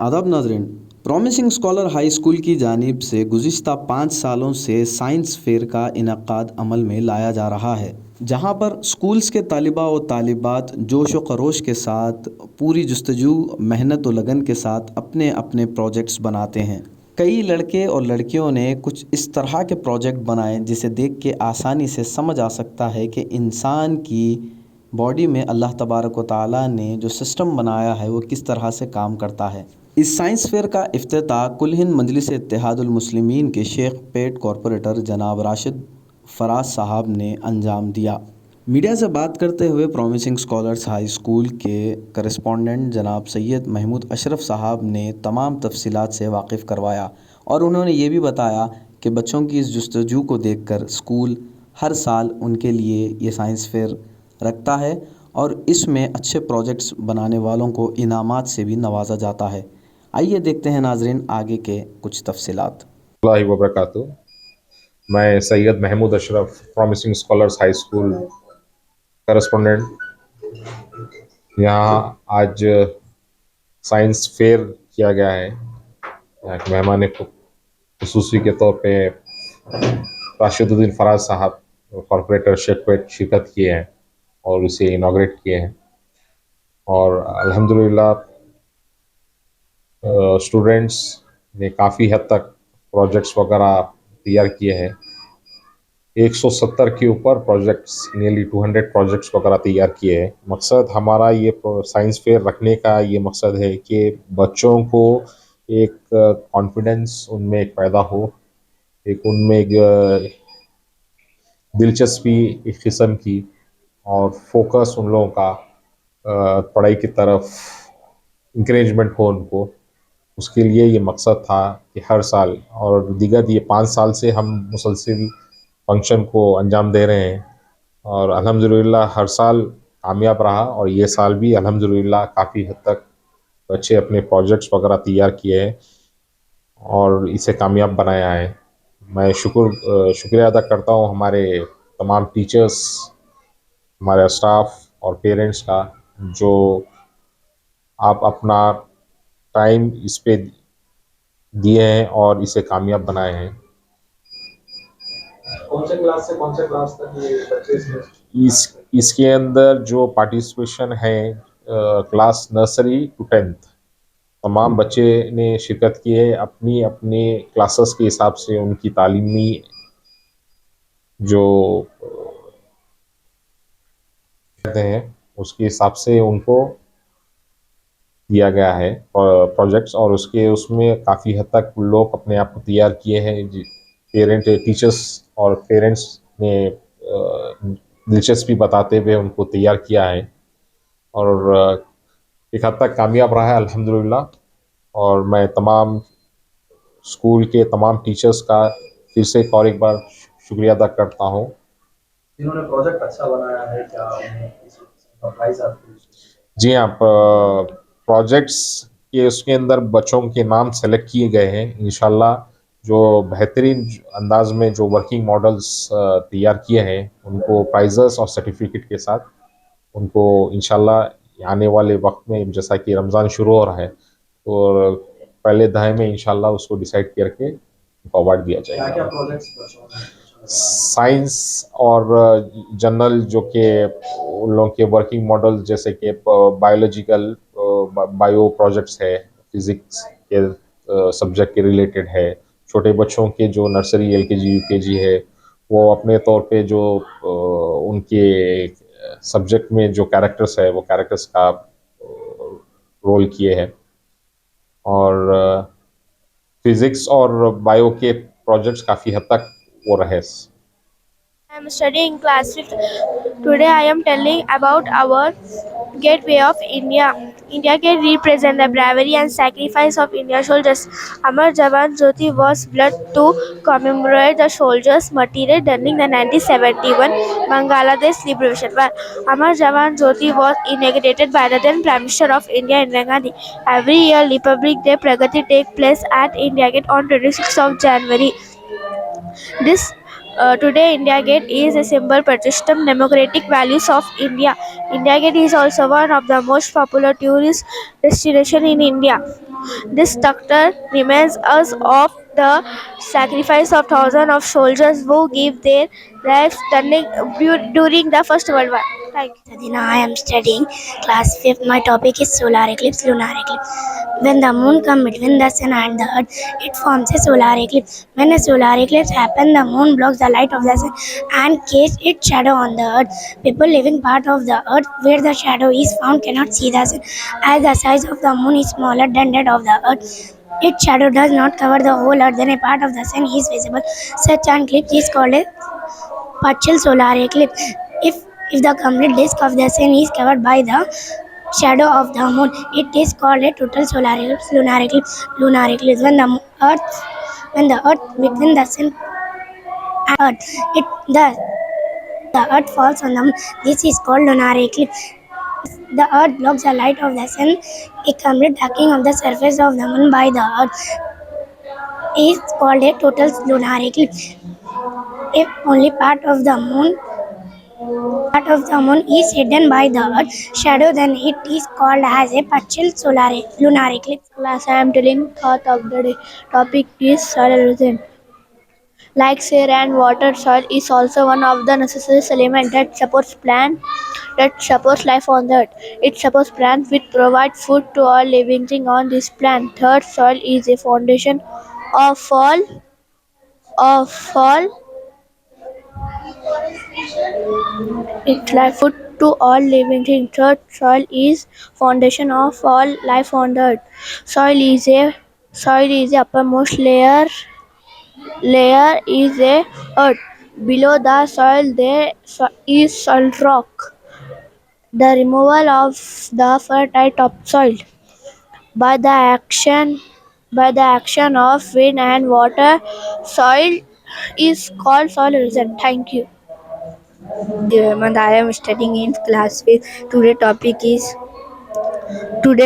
आदाब नाजरीन। Promising scholar high school की जानिब से गुज़िश्ता 5 सालों से साइंस फेयर का इनकाद अमल में लाया जा रहा है, जहां पर स्कूल्स के तालिबा व तालिबात जोश व खरोश के साथ पूरी जस्तजू मेहनत व लगन के साथ अपने अपने प्रोजेक्ट्स बनाते हैं। कई लड़के और लड़कियों ने कुछ इस तरह के प्रोजेक्ट बनाए जिसे देख के आसानी से समझ आ सकता है कि इंसान की बॉडी में अल्लाह तबारक व ताला ने जो सिस्टम बनाया है वो किस तरह से काम करता है। इस साइंस फेयर का इफ्तिताह कुल हिंद मजलिस इत्तेहादुल मुस्लिमीन के शेख पेट कॉरपोरेटर जनाब राशिद फराज साहब ने अंजाम दिया। मीडिया से बात करते हुए प्रॉमिसिंग स्कॉलर्स हाई स्कूल के करस्पॉन्डेंट जनाब सैयद महमूद अशरफ साहब ने तमाम तफसीलात से वाकिफ़ करवाया और उन्होंने ये भी बताया कि बच्चों की इस जस्तजू को देखकर स्कूल हर साल उनके लिए ये साइंस फेयर रखता है और इसमें अच्छे प्रोजेक्ट्स बनाने वालों को इनामात से भी नवाजा जाता है। आइए देखते हैं नाजरीन आगे के कुछ तफसीलात। वबरकातु। मैं Syed Mahmood Ashraf promising scholars high school correspondent यहाँ आज साइंस फेयर किया गया है। यहाँ के मेहमान खुसूसी के तौर पे राशिदुद्दीन फराज साहब कॉरपोरेटर शेखपेट शिरकत किए हैं और उसे इनाग्रेट किए हैं। और अल्हम्दुलिल्लाह स्टूडेंट्स ने काफ़ी हद तक प्रोजेक्ट्स वगैरह तैयार किए हैं। 170 के ऊपर प्रोजेक्ट्स, नियरली 200 प्रोजेक्ट्स वगैरह तैयार किए हैं। मकसद हमारा ये साइंस फेयर रखने का ये मकसद है कि बच्चों को एक कॉन्फिडेंस उनमें एक पैदा हो, एक उनमें एक दिलचस्पी एक किस्म की और फोकस उन लोगों का पढ़ाई की तरफ इंकरेजमेंट हो उनको। उसके लिए ये मकसद था कि हर साल और दीगर ये 5 साल से हम मुसलसिल फंक्शन को अंजाम दे रहे हैं और अल्हम्दुलिल्लाह हर साल कामयाब रहा और ये साल भी अल्हम्दुलिल्लाह काफ़ी हद तक बच्चे अपने प्रोजेक्ट्स वगैरह तैयार किए हैं और इसे कामयाब बनाया है। मैं शुक्रिया अदा करता हूँ हमारे तमाम टीचर्स, हमारे स्टाफ और पेरेंट्स का, जो आप अपना टाइम इस पे दिए हैं और इसे कामयाब बनाए हैं। कौन से क्लास से कौन से क्लास तक ये बच्चे इसमें इसके अंदर जो पार्टिसिपेशन है क्लास नर्सरी टू 10th तमाम बच्चे ने शिरकत की है। अपनी अपनी क्लासेस के हिसाब से उनकी तालीमी जो कहते हैं उसके हिसाब से उनको दिया गया है प्रोजेक्ट्स और उसमें काफ़ी हद तक लोग अपने आप को तैयार किए हैं। टीचर्स और पेरेंट्स ने दिलचस्पी बताते हुए उनको तैयार किया है और एक हद तक कामयाब रहा है अल्हम्दुलिल्लाह। और मैं तमाम स्कूल के तमाम टीचर्स का फिर से एक बार शुक्रिया अदा करता हूँ। जिन्होंने प्रोजेक्ट अच्छा बनाया है, क्या उन्हें किसी किस्म का प्राइज आपको? जी हाँ, प्रोजेक्ट्स के उसके अंदर बच्चों के नाम सेलेक्ट किए गए हैं। इंशाल्लाह जो बेहतरीन अंदाज में जो वर्किंग मॉडल्स तैयार किए हैं उनको प्राइजेस और सर्टिफिकेट के साथ उनको इंशाल्लाह आने वाले वक्त में, जैसा कि रमज़ान शुरू हो रहा है, तो पहले दहाई में इंशाल्लाह उसको डिसाइड करके उनको अवार्ड दिया क्या क्या जाएगा। प्रोजेक्ट्स बच्चों ने अच्छा बनाया? साइंस और जनरल जो कि उन लोगों के वर्किंग मॉडल जैसे कि बायोलॉजिकल बायो प्रोजेक्ट्स है, फिजिक्स के सब्जेक्ट के रिलेटेड है। छोटे बच्चों के जो नर्सरी एलकेजी यूकेजी है वो अपने तौर पे जो उनके सब्जेक्ट में जो कैरेक्टर्स है वो कैरेक्टर्स का रोल किए हैं। और फिजिक्स और बायो के प्रोजेक्ट्स काफ़ी हद तक वो रहे। I am studying class 5th. Today I am telling about our gateway of India. India Gate represents the bravery and sacrifice of Indian soldiers. Amar Jawan Jyoti was blood to commemorate the soldiers' martyrs during the 1971 Bangladesh Liberation War. Amar Jawan Jyoti was inaugurated by the then Prime Minister of India Indira Gandhi. Every year Republic Day Pragati takes place at India Gate on 26th of January. This Today, India Gate is a symbol protesting democratic values of India. India Gate is also one of the most popular tourist destination in India. This structure reminds us of the sacrifice of thousands of soldiers who gave their lives during the First World War. Thank you. Sadina, I am studying class 5th. My topic is solar eclipse, lunar eclipse. When the moon comes between the sun and the earth, it forms a solar eclipse. When a solar eclipse happens, the moon blocks the light of the sun and casts its shadow on the earth. People living part of the earth where the shadow is found cannot see the sun, as the size of the moon is smaller than that of the earth. Its shadow does not cover the whole earth, then a part of the sun is visible. Such an eclipse is called a partial solar eclipse. If the complete disk of the sun is covered by the shadow of the moon, it is called a total solar eclipse, lunar eclipse. Lunar eclipse when the earth between the sun and earth, the earth falls on the moon. This is called lunar eclipse. The earth blocks the light of the sun. A complete darkening of the surface of the moon by the earth is called a total lunar eclipse. If only part of the moon is hidden by the earth's shadow, then it is called as a partial lunar eclipse. Class, I am telling thought of the day. Topic is soil erosion. Like air and water, soil is also one of the necessary elements that supports life on the earth. It supports plants which provide food to all living things on this planet. Third, soil is a foundation of all it life food to all living things. Third, soil is foundation of all life on the earth. Soil is a uppermost layer is a earth. Below the soil there is solid rock. The removal of the fertile topsoil by the action of wind and water, soil is called soil erosion. Thank you. Hemant, I am studying in class 5th. Today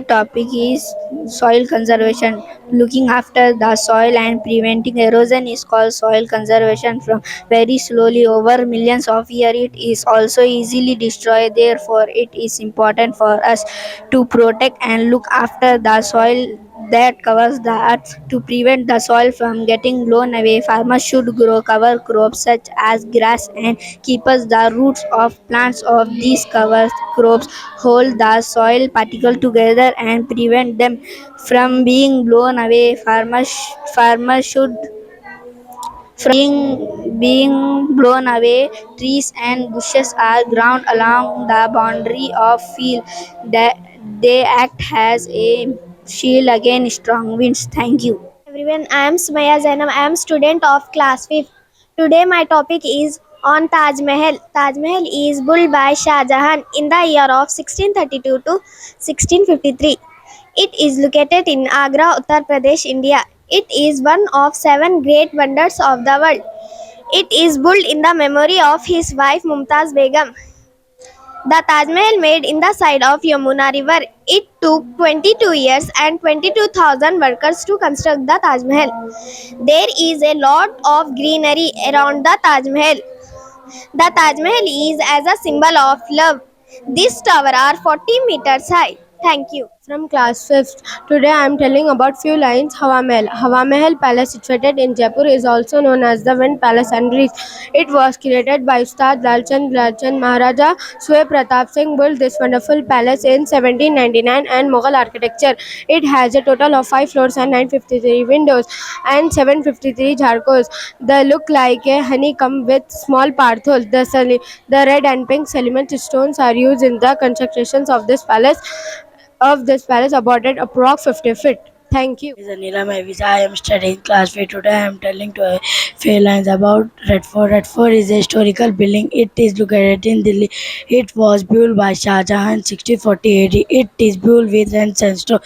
topic is soil conservation. Looking after the soil and preventing erosion is called soil conservation. From very slowly over millions of years, it is also easily destroyed. Therefore, it is important for us to protect and look after the soil that covers the earth. To prevent the soil from getting blown away, farmers should grow cover crops such as grass and keepers. The roots of plants of these cover crops hold the soil particles together and prevent them from being blown away. Farmers should being blown away. Trees and bushes are ground along the boundary of field. That they act as a shield against strong winds. Thank you. Everyone, I am Sumaya Zainab. I am student of class 5th. Today my topic is on Taj Mahal. Taj Mahal is built by Shah Jahan in the year of 1632 to 1653. It is located in Agra, Uttar Pradesh, India. It is one of 7 great wonders of the world. It is built in the memory of his wife Mumtaz Begum. The Taj Mahal made in the side of Yamuna River. It took 22 years and 22,000 workers to construct the Taj Mahal. There is a lot of greenery around the Taj Mahal. The Taj Mahal is as a symbol of love. This tower are 40 meters high. Thank you. From class 5th. Today I am telling about few lines Hawa Mahal. Hawa Mahal Palace situated in Jaipur is also known as the Wind Palace and Reach. It was created by Ustad Lalchand Maharaja Sway Pratap Singh built this wonderful palace in 1799 and Mughal architecture. It has a total of 5 floors and 953 windows and 753 jharkos. They look like a honeycomb with small pathholes. The red and pink cement stones are used in the constructions of this palace about approx 50 feet. Thank you. Is Anila Mavisa. I am studying class 5. Today I am telling to a few lines about Red Fort. Red Fort is a historical building. It is located in Delhi. It was built by Shah Jahan 1640 AD. It is built with red sandstone.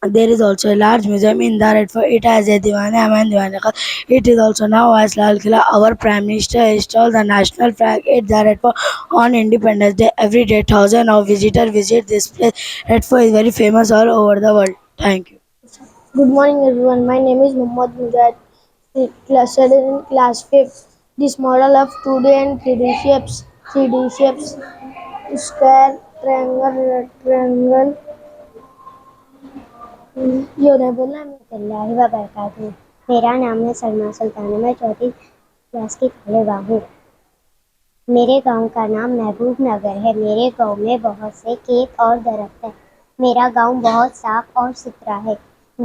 There is also a large museum in the Red Fort. It has a Diwan and Diwan Khas. It is also now as Lal Killa. Our Prime Minister installed the national flag at the Red Fort on Independence Day. Every day, thousands of visitors visit this place. Red Fort is very famous all over the world. Thank you. Good morning, everyone. My name is Muhammad Mujahid, studying in class 5th. This model of 2D and 3D shapes, 3D shapes, square, triangle, rectangle. ये नहीं बोलना है। अल्लाह व बरकातहू। मेरा नाम है सलमा सुल्ताना, मैं चौथी क्लास की तलबा हूँ। मेरे गांव का नाम महबूब नगर है। मेरे गांव में बहुत से खेत और दरख्त हैं। मेरा गांव बहुत साफ और सुथरा है।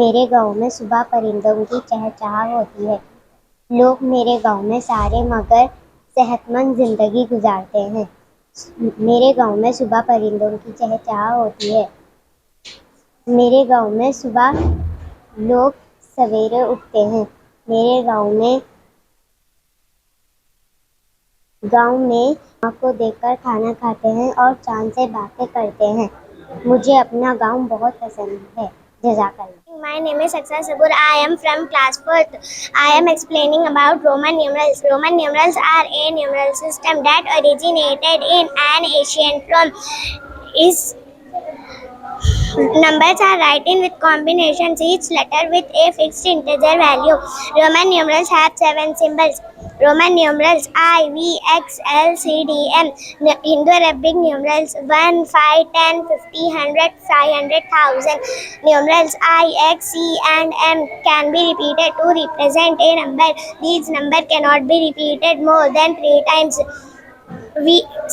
मेरे गांव में सुबह परिंदों की चहचहाट होती है। लोग मेरे गांव में सारे मगर सेहतमंद जिंदगी गुजारते हैं। मेरे गांव में सुबह परिंदों की चहचहाट होती है। मेरे गांव में सुबह लोग सवेरे उठते हैं। मेरे गांव में माँ को देखकर खाना खाते हैं और चांद से बातें करते हैं। मुझे अपना गांव बहुत पसंद है। जज़ाकल्लाह। My name is Aksa Sabur. I am from class 4th. I am explaining about Roman numerals. Roman numerals are a numeral system that originated in an ancient Rome. Is Numbers are written with combinations, each letter with a fixed integer value. Roman numerals have 7 symbols. Roman numerals I, V, X, L, C, D, M. Indo-Arabic numerals 1, 5, 10, 50, 100, 500, 1000. Numerals I, X, C, and M can be repeated to represent a number. These numbers cannot be repeated more than 3 times.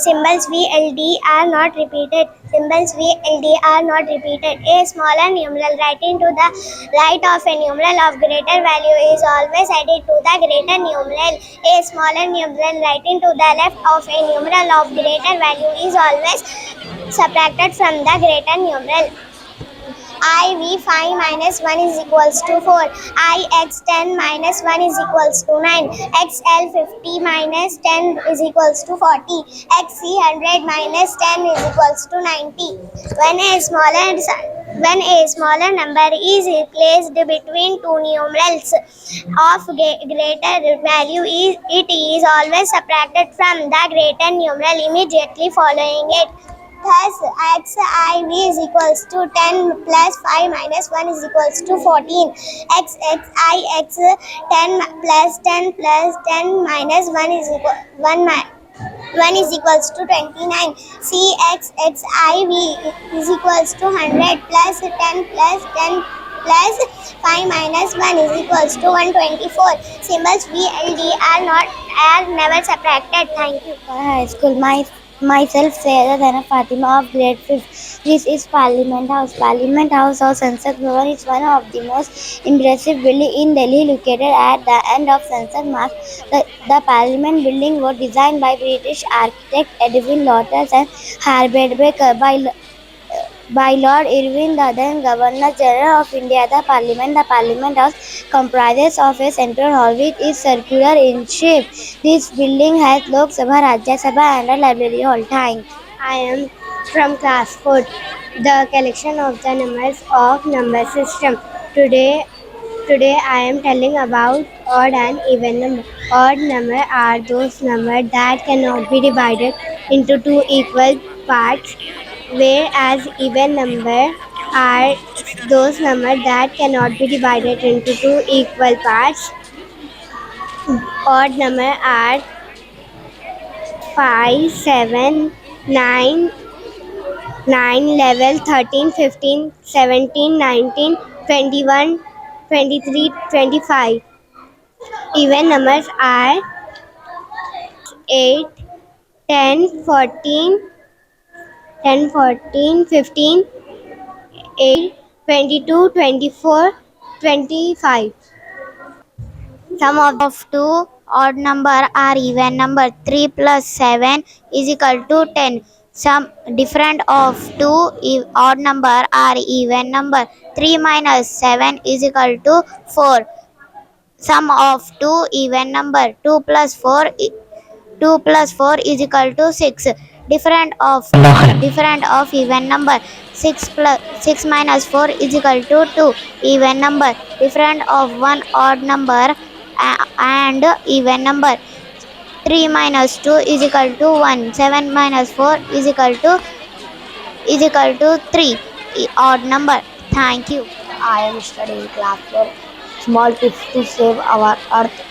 Symbols VLD are not repeated. Symbols VLD are not repeated. A smaller numeral writing to the right of a numeral of greater value is always added to the greater numeral. A smaller numeral writing to the left of a numeral of greater value is always subtracted from the greater numeral. IV 5 minus 1 is equals to 4. IX 10 minus 1 is equals to 9. XL 50 minus 10 is equals to 40. XC 100 minus 10 is equals to 90. When a smaller number is placed between two numerals of greater value, it is always subtracted from the greater numeral immediately following it. Thus, XIV is equals to 10 plus 5 minus 1 is equals to 14. XXIX 10 plus 10 plus 10 minus 1 is equal 1 is equals to 29. CXXIV is equals to 100 plus 10 plus 10 plus 5 minus 1 is equals to 124. Symbols VLD are never subtracted. Thank you. High school. Myself, Sayyidah Zainab Fatima of grade 5th. This is Parliament House. Parliament House or Sansad Bhavan is one of the most impressive buildings in Delhi, located at the end of Sansad Marg. The Parliament building was designed by British architect Edwin Lotus and Herbert Baker by Lord Irwin, the then Governor General of India. The Parliament House comprises of a central hall which is circular in shape. This building has Lok Sabha, Rajya Sabha and a library hall. Thanks. I am from class 4. The collection of the numbers of number system. Today I am telling about odd and even number. Odd number are those numbers that cannot be divided into two equal parts, whereas even number are those numbers that cannot be divided into two equal parts. Odd number are 5, 7, 9, 11, 13, 15, 17, 19, 21, 23, 25. Even numbers are 8, 10, 14, 15, 8, 22, 24, 25. Sum of two odd number are even number. 3 plus 7 is equal to 10. Some different of two odd number are even number. 3 minus 7 is equal to 4. Sum of two even number. 2 plus 4 is equal to 6. Different of even number. 6 minus 4 is equal to 2. Even number. Different of one odd number and even number. 3 minus 2 is equal to 1. 7 minus 4 is equal to 3. Odd number. Thank you. I am studying class 4. Small tips to save our earth.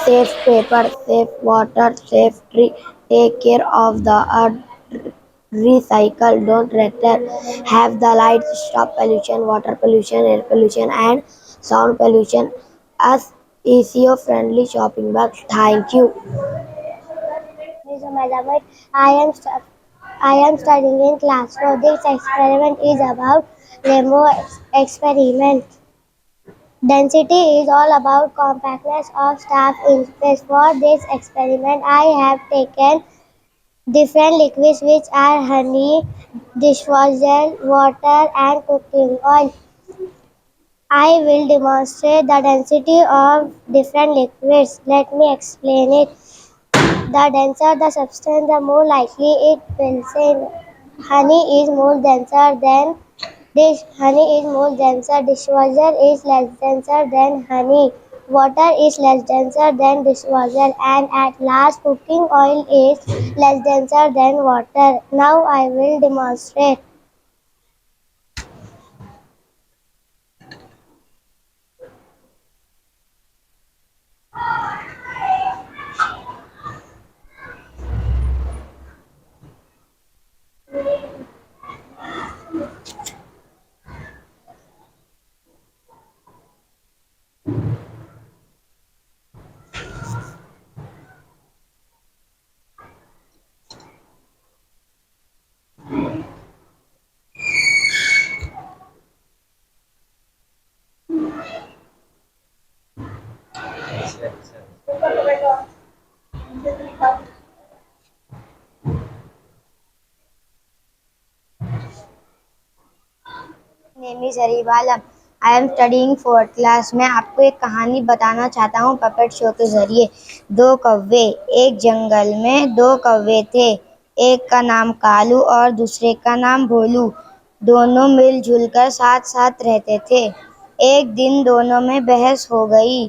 Save paper, save water, save tree. Take care of the earth. Recycle, don't litter. Have the lights. Stop pollution, water pollution, air pollution, and sound pollution. As eco-friendly shopping bag. Thank you. I am studying in class 4. This experiment is about rainbow experiment. Density is all about compactness of stuff in space. For this experiment, I have taken different liquids which are honey, dishwasher, water, and cooking oil. I will demonstrate the density of different liquids. Let me explain it. The denser the substance, the more likely it will sin. Honey is more denser than honey is more denser. Dishwasher is less denser than honey. Water is less denser than dishwasher, and at last cooking oil is less denser than water. Now I will demonstrate. Name is Arif Alam. I am studying 4th class. میں آپ کو ایک کہانی بتانا چاہتا ہوں puppet شو کے ذریعے. دو کوے. ایک جنگل میں دو کوے تھے. ایک کا نام کالو اور دوسرے کا نام بھولو. دونوں مل جل کر ساتھ ساتھ رہتے تھے. ایک دن دونوں میں بحث ہو گئی.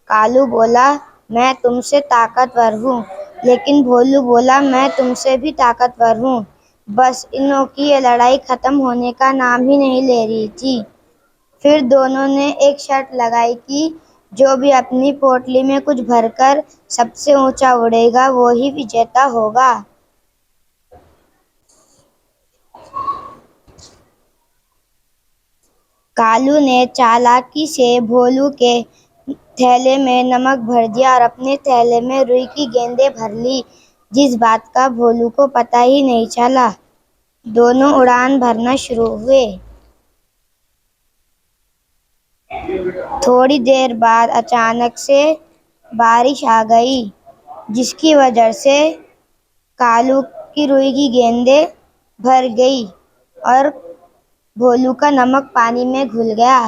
کالو بولا میں تم سے طاقتور ہوں، لیکن بھولو بولا میں تم سے بھی طاقتور ہوں. بس انہوں کی یہ لڑائی ختم ہونے کا نام ہی نہیں لے رہی تھی. پھر دونوں نے ایک شرط لگائی کہ جو بھی اپنی پوٹلی میں کچھ بھر کر سب سے اونچا اڑے گا وہی وجیتا ہوگا. کالو نے چالاکی سے بھولو کے تھیلے میں نمک بھر دیا اور اپنے تھیلے میں روئی کی گیندیں بھر لی، جس بات کا بھولو کو پتہ ہی نہیں چلا. دونوں اڑان بھرنا شروع ہوئے. تھوڑی دیر بعد اچانک سے بارش آ گئی، جس کی وجہ سے کالو کی روئی کی گیندیں بھر گئی اور بھولو کا نمک پانی میں گھل گیا.